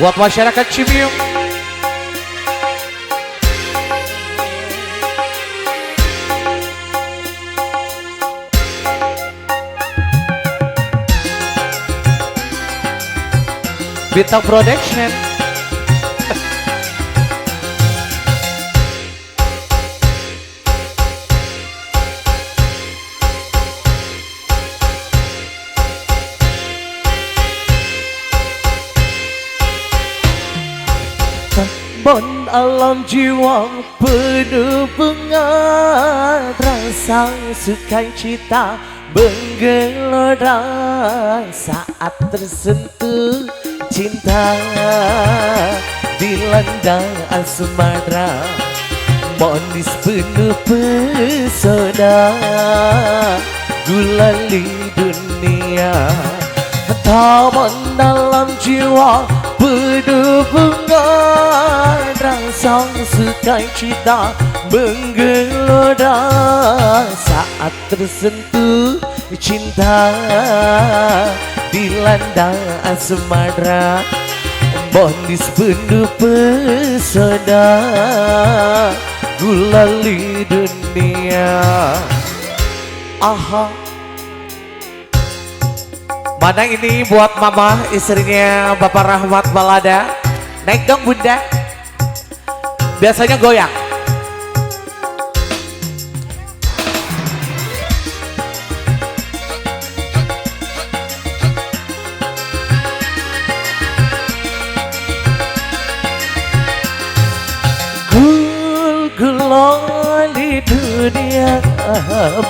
Buat masyarakat Cimiung, Bintang Production. Bon alam jiwa penuh bunga, rasa sukacita menggelora saat tersentuh cinta dilanda asmara, manis penuh pesona gulali dunia. Taman dalam jiwa penuh bunga, rasa sukacita menggelora saat tersentuh cinta dilanda asmara, manis penuh pesona gulali dunia. Aha. Mana ini buat mama istrinya Bapak Rahmat Balada. Naik dong bunda. Biasanya goyang. Gulali dunia,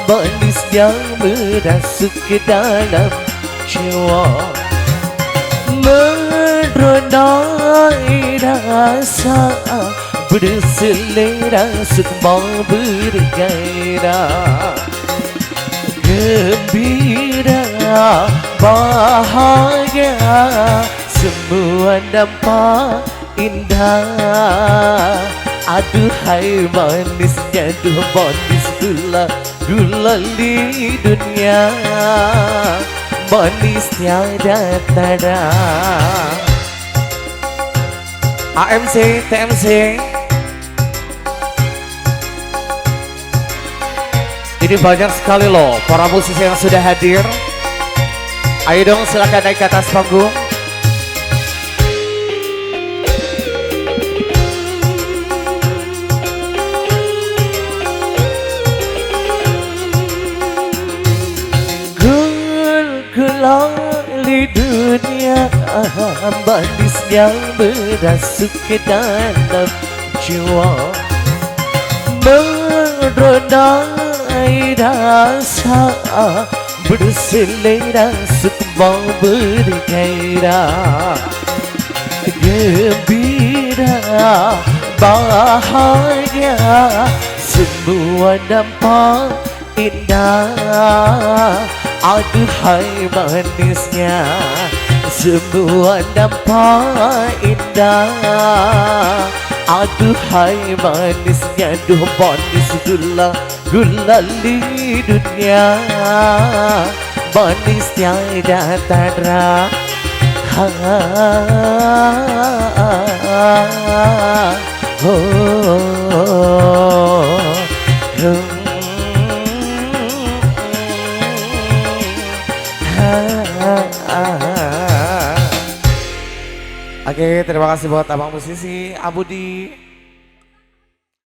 manisnya merasuk ke dalam jiwa, meronai rasa berselera semua bergairah, gembira bahagia semua nampak indah. Aduhai manisnya, duh manis gulali dunia, manis tiada tara. AMC, TMC, ini banyak sekali loh para musisi yang sudah hadir. Ayo dong silakan naik ke atas panggung. Gulali dunia, manisnya merasuk ke dalam jiwa, meronai rasa berselera semua bergairah, gembira bahagia semua nampak indah. Aduhai manisnya semua nampak indah. Aduhai manisnya, duh manis gulali dunia, manis tiada tara. Oke, terima kasih buat abang musisi Abudi.